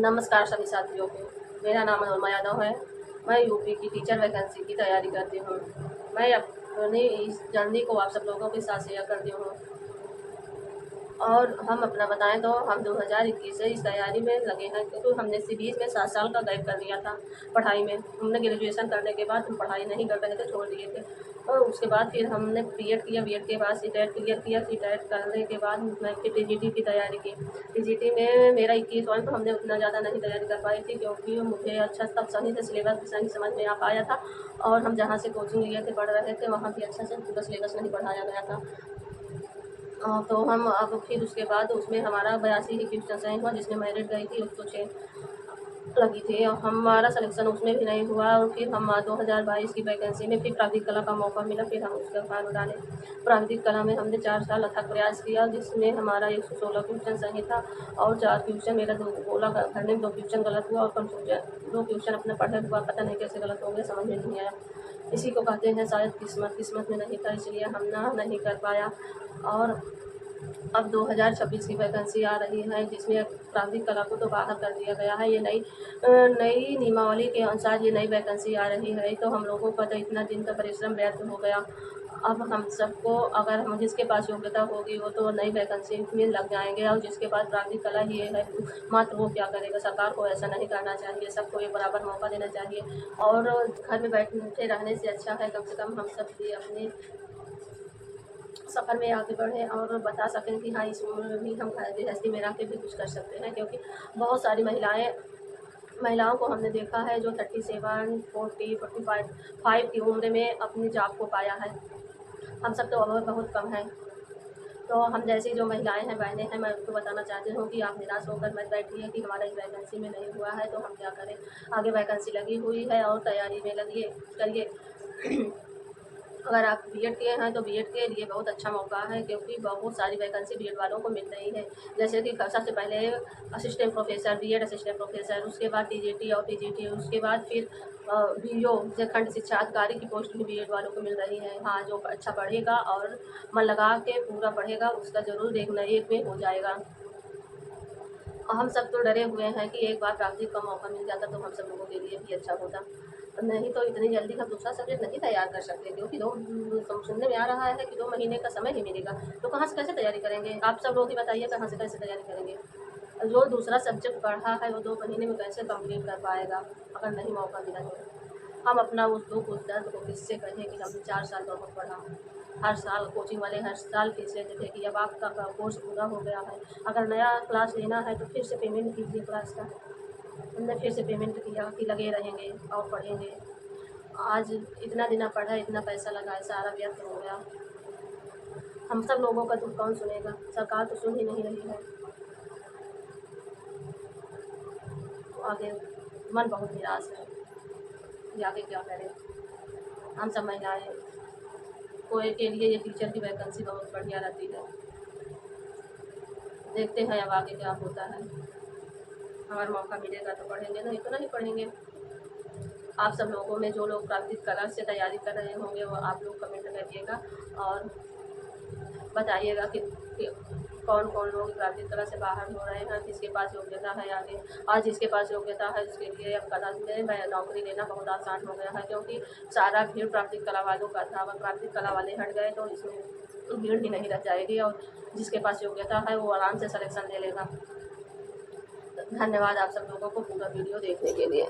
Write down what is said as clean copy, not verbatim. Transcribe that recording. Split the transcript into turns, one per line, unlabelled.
नमस्कार सभी साथियों को। मेरा नाम अनुमा यादव है। मैं यूपी की टीचर वैकेंसी की तैयारी करती हूँ। मैं अपनी इस जर्नी को आप सब लोगों के साथ शेयर करती हूँ। और हम अपना बताएं तो हम 2021 से इस तैयारी में लगे हैं, क्योंकि हमने इसी बीच में 7 साल का गैप कर दिया था पढ़ाई में। हमने ग्रेजुएशन करने के बाद हम पढ़ाई नहीं कर रहे थे, छोड़ दिए थे। और उसके बाद फिर हमने बीएड किया, बीएड के बाद सीटेट क्लियर किया, सीटेट करने के बाद मैं फिर टीजीटी की तैयारी की। टीजीटी में मेरा 21 पॉइंट, तो हमने उतना ज़्यादा नहीं तैयारी कर पाई थी, क्योंकि मुझे अच्छा तब सही से सिलेबस सही समझ में आ पाया था। और हम जहाँ से कोचिंग लिए थे, पढ़ रहे थे, वहाँ भी अच्छा से पूरा सिलेबस नहीं पढ़ाया गया था। तो हम अब फिर उसके बाद उसमें हमारा 82 ही क्वेश्चन सही हुआ, जिसमें मेरिट गई थी 106 लगी थी, और हमारा सिलेक्शन उसमें भी नहीं हुआ। और फिर हम 2022 की वैकेंसी में फिर प्राविधिक कला का मौका मिला, फिर हम उसका फॉर्म डाले। प्राविधिक कला में हमने 4 साल अथक प्रयास किया, जिसमें हमारा 116 क्वेश्चन सही था और 4 क्वेश्चन मेरा दो बोला भरने में 2 क्वेश्चन गलत हुआ, और कन्फ्यूजन 2 क्वेश्चन अपने पढ़े हुआ पता नहीं कैसे गलत हो गए, समझ में नहीं आया। इसी को कहते हैं शायद किस्मत में नहीं था, इसलिए हम नहीं कर पाया। और अब 2026 की वैकेंसी आ रही है, जिसमें प्राविधिक कला को तो बाहर कर दिया गया है। ये नई नियमावली के अनुसार ये नई वैकेंसी आ रही है, तो हम लोगों का तो इतना दिन का परिश्रम व्यर्थ हो गया। अब हम सबको, अगर हम जिसके पास योग्यता होगी वो तो नई वैकेंसी में लग जाएंगे, और जिसके पास प्राविधिक कला ही है मात्र वो क्या करेगा। सरकार को ऐसा नहीं करना चाहिए, सबको एक बराबर मौका देना चाहिए। और घर में बैठे रहने से अच्छा है कम से कम हम सब भी अपने सफ़र में आगे बढ़ें और बता सकें कि हाँ, इस उम्र में भी हम गृहस्थी में रह के भी कुछ कर सकते हैं। क्योंकि बहुत सारी महिलाओं को हमने देखा है जो 37, 40, 45 की उम्र में अपनी जॉब को पाया है। हम सब तो अब बहुत कम हैं। तो हम जैसी जो महिलाएं हैं, बहनें हैं, मैं उनको बताना चाहती हूँ कि आप निराश होकर मत बैठिए कि हमारा इस वैकेंसी में नहीं हुआ है तो हम क्या करें। आगे वैकेंसी लगी हुई है और तैयारी में लगिए, करिए। अगर आप बीएड किए हैं तो बीएड के लिए बहुत अच्छा मौका है, क्योंकि बहुत सारी वैकेंसी बीएड वालों को मिल रही है। जैसे कि सबसे पहले assistant professor, BEd assistant professor, उसके बाद टीजीटी और पीजीटी, उसके बाद फिर बीओ जो खंड शिक्षा अधिकारी की पोस्ट भी बीएड वालों को मिल रही है। हाँ, जो अच्छा पढ़ेगा और मन लगा के पूरा पढ़ेगा उसका ज़रूर देखना एक में हो जाएगा। हम सब तो डरे हुए हैं कि एक बार प्राप्तिक का मौका मिल जाता तो हम सब लोगों के लिए भी अच्छा होता। नहीं तो इतनी जल्दी हम दूसरा सब्जेक्ट नहीं तैयार कर सकते, क्योंकि सुनने में आ रहा है कि 2 महीने का समय ही मिलेगा। तो कहाँ से कैसे तैयारी करेंगे? आप सब लोग ही बताइए, कहाँ से कैसे तैयारी करेंगे? जो दूसरा सब्जेक्ट पढ़ा है वो 2 महीने में कैसे कंप्लीट कर पाएगा अगर नहीं मौका मिला तो? हम अपना उस दुख उस दर्द को किससे कहें कि हमने 4 साल बहुत पढ़ा। हर साल कोचिंग वाले हर साल फीस लेते थे कि अब आपका कोर्स पूरा हो गया है, अगर नया क्लास लेना है तो फिर से पेमेंट कीजिए क्लास का। हमने फिर से पेमेंट किया कि लगे रहेंगे और पढ़ेंगे। आज इतना दिन पढ़ा, इतना पैसा लगाया, सारा व्यर्थ हो गया। हम सब लोगों का दुख कौन सुनेगा? सरकार तो सुन ही नहीं रही है। तो आगे मन बहुत निराश है कि आगे क्या करें। हम सब महिलाएं कोई के लिए ये टीचर की वैकेंसी बहुत बढ़िया रहती है। देखते हैं अब आगे क्या होता है। अगर मौका मिलेगा तो पढ़ेंगे, नहीं तो नहीं पढ़ेंगे। आप सब लोगों में जो लोग प्राविधिक कला से तैयारी कर रहे होंगे वो आप लोग कमेंट करिएगा और बताइएगा कि कौन कौन लोग प्राविधिक कला से बाहर हो रहे हैं, किसके पास योग्यता है आगे। आज जिसके पास योग्यता है उसके लिए अब कला में नौकरी लेना बहुत आसान हो गया है, क्योंकि सारा भीड़ प्राविधिक कला वालों का था। अगर प्राविधिक कला वाले हट गए तो इसमें भीड़ ही नहीं रह जाएगी, और जिसके पास योग्यता है वो आराम से सिलेक्शन ले लेगा। धन्यवाद आप सब लोगों को पूरा वीडियो देखने के लिए।